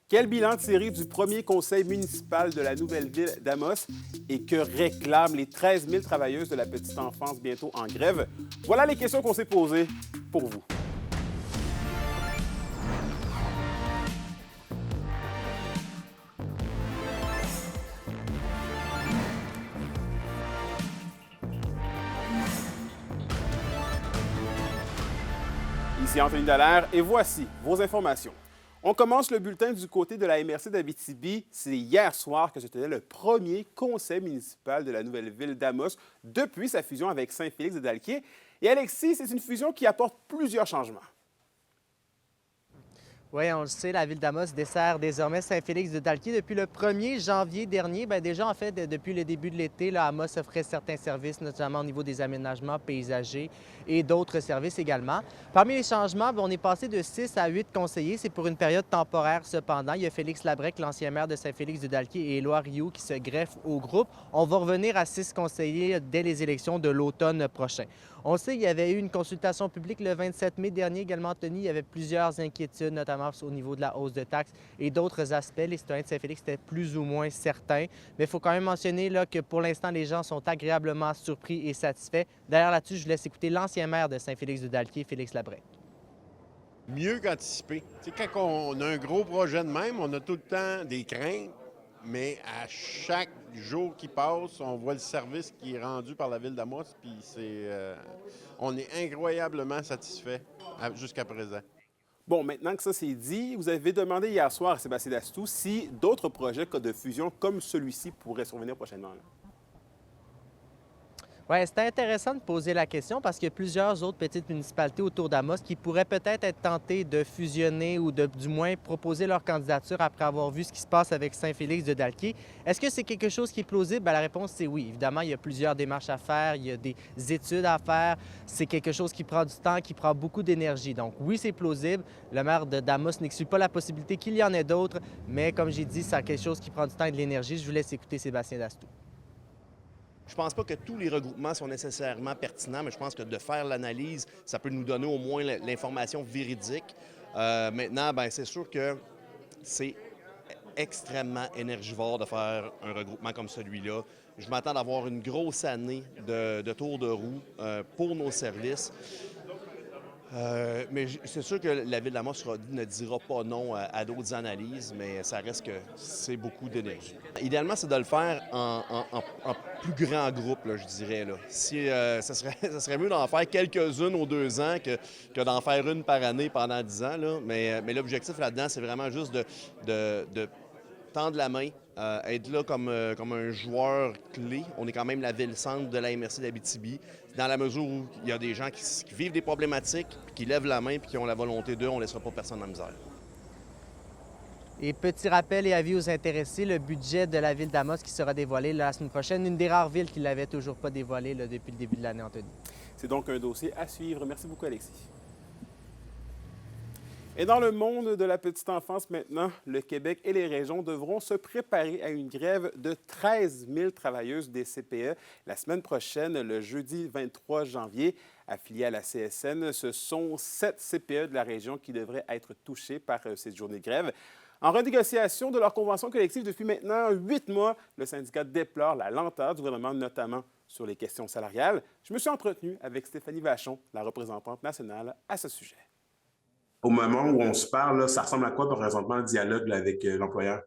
Quel bilan tiré du premier conseil municipal de la nouvelle ville d'Amos et que réclament les 13 000 travailleuses de la petite enfance bientôt en grève? Voilà les questions qu'on s'est posées pour vous. Ici Anthony Dallaire et voici vos informations. On commence le bulletin du côté de la MRC d'Abitibi. C'est hier soir que se tenait le premier conseil municipal de la nouvelle ville d'Amos depuis sa fusion avec Saint-Félix de Dalquier. Et Alexis, c'est une fusion qui apporte plusieurs changements. Oui, on le sait, la ville d'Amos dessert désormais Saint-Félix de Dalquier depuis le 1er janvier dernier. Déjà, en fait, depuis le début de l'été, Amos offrait certains services, notamment au niveau des aménagements paysagers et d'autres services également. Parmi les changements, on est passé de 6 à 8 conseillers. C'est pour une période temporaire cependant. Il y a Félix Labrec, l'ancien maire de Saint-Félix de Dalquier, et Éloi Rioux qui se greffent au groupe. On va revenir à 6 conseillers dès les élections de l'automne prochain. On sait qu'il y avait eu une consultation publique le 27 mai dernier également, Anthony. Il y avait plusieurs inquiétudes, notamment au niveau de la hausse de taxes et d'autres aspects. Les citoyens de Saint-Félix étaient plus ou moins certains. Mais il faut quand même mentionner que pour l'instant, les gens sont agréablement surpris et satisfaits. D'ailleurs, là-dessus, je vous laisse écouter l'ancien maire de Saint-Félix de Dalquier, Félix Labrec. Mieux qu'anticipé. Quand on a un gros projet de même, on a tout le temps des craintes, mais à chaque jour qui passe, on voit le service qui est rendu par la ville d'Amos, puis on est incroyablement satisfait jusqu'à présent. Bon, maintenant que ça c'est dit, vous avez demandé hier soir à Sébastien Dastou si d'autres projets de fusion comme celui-ci pourraient survenir prochainement. Oui, c'était intéressant de poser la question parce qu'il y a plusieurs autres petites municipalités autour d'Amos qui pourraient peut-être être tentées de fusionner ou du moins proposer leur candidature après avoir vu ce qui se passe avec Saint-Félix de Dalquier. Est-ce que c'est quelque chose qui est plausible? La réponse, c'est oui. Évidemment, il y a plusieurs démarches à faire, il y a des études à faire. C'est quelque chose qui prend du temps, qui prend beaucoup d'énergie. Donc oui, c'est plausible. Le maire d'Amos n'exclut pas la possibilité qu'il y en ait d'autres, mais comme j'ai dit, c'est quelque chose qui prend du temps et de l'énergie. Je vous laisse écouter Sébastien Dastou. Je ne pense pas que tous les regroupements sont nécessairement pertinents, mais je pense que de faire l'analyse, ça peut nous donner au moins l'information véridique. Maintenant, c'est sûr que c'est extrêmement énergivore de faire un regroupement comme celui-là. Je m'attends d'avoir une grosse année de tour de roue pour nos services. Mais c'est sûr que la ville d'Amos ne dira pas non à d'autres analyses, mais ça reste que c'est beaucoup d'énergie. Idéalement, c'est de le faire en plus grand groupe, là, je dirais. Là. Ça serait mieux d'en faire quelques-unes aux 2 ans que d'en faire une par année pendant 10 ans. Là. Mais l'objectif là-dedans, c'est vraiment juste de tendre la main, être là comme un joueur clé. On est quand même la ville-centre de la MRC d'Abitibi. Dans la mesure où il y a des gens qui vivent des problématiques, puis qui lèvent la main puis qui ont la volonté d'eux, on ne laissera pas personne en misère. Et petit rappel et avis aux intéressés, le budget de la ville d'Amos qui sera dévoilé la semaine prochaine, une des rares villes qui ne l'avait toujours pas dévoilé depuis le début de l'année, Anthony. C'est donc un dossier à suivre. Merci beaucoup, Alexis. Et dans le monde de la petite enfance maintenant, le Québec et les régions devront se préparer à une grève de 13 000 travailleuses des CPE la semaine prochaine, le jeudi 23 janvier. Affiliés à la CSN, ce sont 7 CPE de la région qui devraient être touchés par cette journée de grève. En renégociation de leur convention collective depuis maintenant 8 mois, le syndicat déplore la lenteur du gouvernement, notamment sur les questions salariales. Je me suis entretenu avec Stéphanie Vachon, la représentante nationale, à ce sujet. Au moment où on se parle, là, ça ressemble à quoi présentement le dialogue là, avec l'employeur?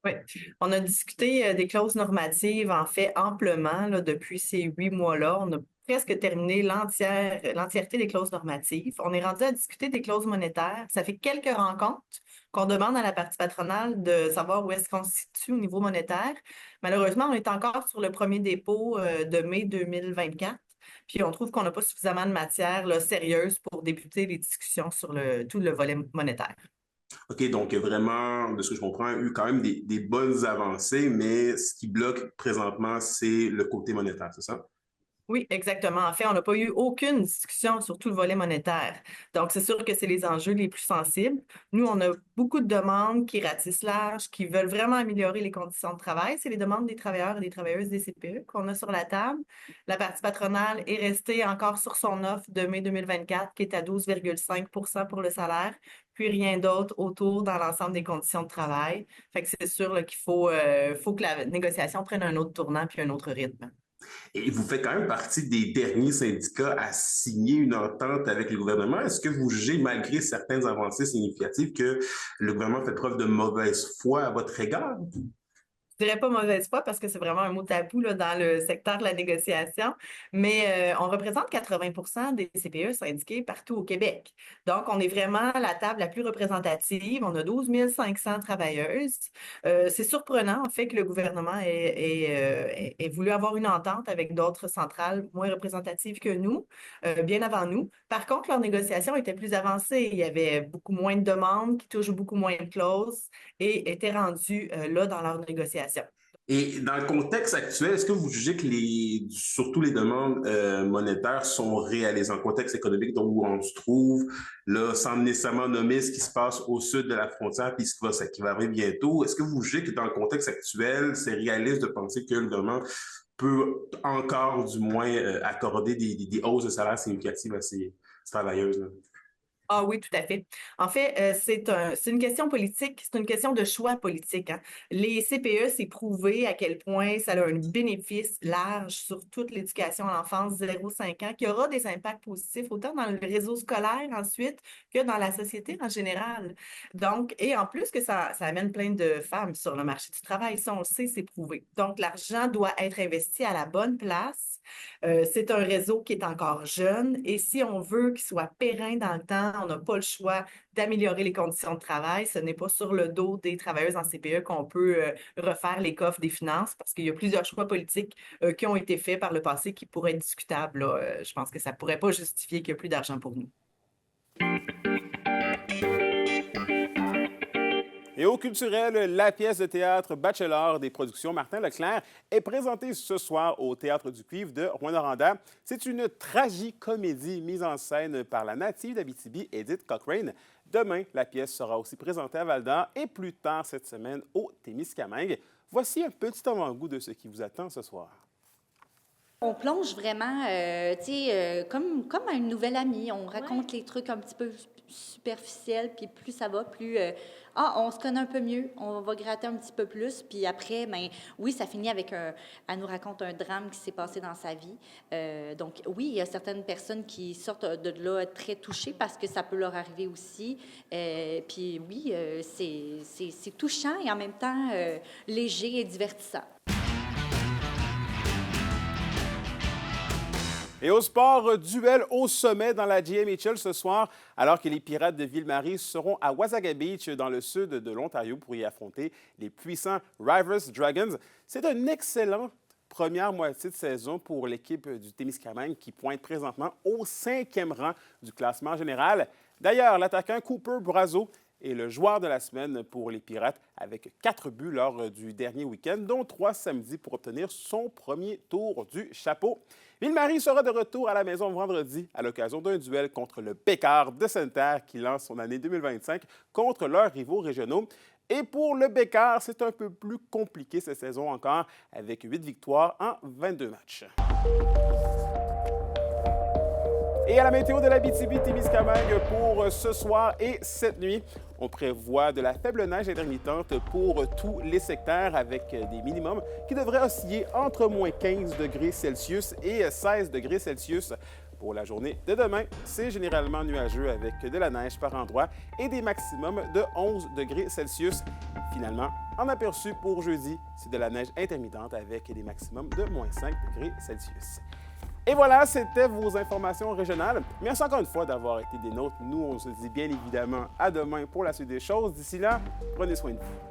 Oui, on a discuté des clauses normatives, en fait, amplement là, depuis ces 8 mois-là. On a presque terminé l'entièreté des clauses normatives. On est rendu à discuter des clauses monétaires. Ça fait quelques rencontres qu'on demande à la partie patronale de savoir où est-ce qu'on se situe au niveau monétaire. Malheureusement, on est encore sur le premier dépôt de mai 2024. Puis on trouve qu'on n'a pas suffisamment de matière là, sérieuse pour débuter les discussions sur tout le volet monétaire. OK, donc vraiment, de ce que je comprends, il y a eu quand même des bonnes avancées, mais ce qui bloque présentement, c'est le côté monétaire, c'est ça? Oui, exactement. En fait, on n'a pas eu aucune discussion sur tout le volet monétaire. Donc, c'est sûr que c'est les enjeux les plus sensibles. Nous, on a beaucoup de demandes qui ratissent large, qui veulent vraiment améliorer les conditions de travail. C'est les demandes des travailleurs et des travailleuses des CPE qu'on a sur la table. La partie patronale est restée encore sur son offre de mai 2024, qui est à 12,5 pour le salaire, puis rien d'autre autour dans l'ensemble des conditions de travail. Fait que c'est sûr là, qu'il faut que la négociation prenne un autre tournant puis un autre rythme. Et vous faites quand même partie des derniers syndicats à signer une entente avec le gouvernement. Est-ce que vous jugez, malgré certaines avancées significatives, que le gouvernement fait preuve de mauvaise foi à votre égard? Je dirais pas mauvaise foi parce que c'est vraiment un mot tabou là, dans le secteur de la négociation, mais on représente 80% des CPE syndiqués partout au Québec. Donc, on est vraiment la table la plus représentative. On a 12 500 travailleuses. C'est surprenant, en fait, que le gouvernement ait voulu avoir une entente avec d'autres centrales moins représentatives que nous, bien avant nous. Par contre, leur négociation était plus avancée. Il y avait beaucoup moins de demandes qui touchent beaucoup moins de clauses et étaient rendues là dans leur négociation. Et dans le contexte actuel, est-ce que vous jugez que surtout les demandes monétaires sont réalisées en contexte économique où on se trouve, là, sans nécessairement nommer ce qui se passe au sud de la frontière puis ce qui va arriver bientôt? Est-ce que vous jugez que dans le contexte actuel, c'est réaliste de penser que le gouvernement peut encore, du moins, accorder des hausses de salaire significatives à ces travailleuses-là? Ah oui, tout à fait. En fait, c'est une question politique, c'est une question de choix politique, hein. Les CPE, c'est prouvé à quel point ça a un bénéfice large sur toute l'éducation à l'enfance 0-5 ans, qui aura des impacts positifs autant dans le réseau scolaire ensuite que dans la société en général. Donc, et en plus que ça amène plein de femmes sur le marché du travail, ça on le sait, c'est prouvé. Donc, l'argent doit être investi à la bonne place. C'est un réseau qui est encore jeune et si on veut qu'il soit périn dans le temps, on n'a pas le choix d'améliorer les conditions de travail. Ce n'est pas sur le dos des travailleuses en CPE qu'on peut refaire les coffres des finances parce qu'il y a plusieurs choix politiques qui ont été faits par le passé qui pourraient être discutables, là. Je pense que ça ne pourrait pas justifier qu'il n'y a plus d'argent pour nous. Et au culturel, la pièce de théâtre Bachelor des productions Martin Leclerc est présentée ce soir au Théâtre du Cuivre de Rouyn-Noranda. C'est une tragicomédie mise en scène par la native d'Abitibi, Edith Cochrane. Demain, la pièce sera aussi présentée à Val-d'Or et plus tard cette semaine au Témiscamingue. Voici un petit avant-goût de ce qui vous attend ce soir. On plonge vraiment, comme à une nouvelle amie. On raconte les trucs un petit peu superficiels, puis plus ça va, plus on se connaît un peu mieux, on va gratter un petit peu plus, puis après, oui, ça finit avec elle nous raconte un drame qui s'est passé dans sa vie. Donc oui, il y a certaines personnes qui sortent de là très touchées parce que ça peut leur arriver aussi. Puis oui, c'est touchant et en même temps léger et divertissant. Et au sport, duel au sommet dans la GMHL ce soir, alors que les Pirates de Ville-Marie seront à Wasaga Beach, dans le sud de l'Ontario, pour y affronter les puissants Rivers Dragons. C'est une excellente première moitié de saison pour l'équipe du Témiscamingue qui pointe présentement au 5e rang du classement général. D'ailleurs, l'attaquant Cooper Brazo est le joueur de la semaine pour les Pirates avec 4 buts lors du dernier week-end, dont 3 samedis pour obtenir son premier tour du chapeau. Ville-Marie sera de retour à la maison vendredi à l'occasion d'un duel contre le Bécard de Sainte-Terre qui lance son année 2025 contre leurs rivaux régionaux. Et pour le Bécard, c'est un peu plus compliqué cette saison encore avec 8 victoires en 22 matchs. Et à la météo de l'Abitibi-Témiscamingue pour ce soir et cette nuit, on prévoit de la faible neige intermittente pour tous les secteurs avec des minimums qui devraient osciller entre moins 15 degrés Celsius et 16 degrés Celsius. Pour la journée de demain, c'est généralement nuageux avec de la neige par endroits et des maximums de 11 degrés Celsius. Finalement, en aperçu pour jeudi, c'est de la neige intermittente avec des maximums de moins 5 degrés Celsius. Et voilà, c'était vos informations régionales. Merci encore une fois d'avoir été des nôtres. Nous, on se dit bien évidemment à demain pour la suite des choses. D'ici là, prenez soin de vous.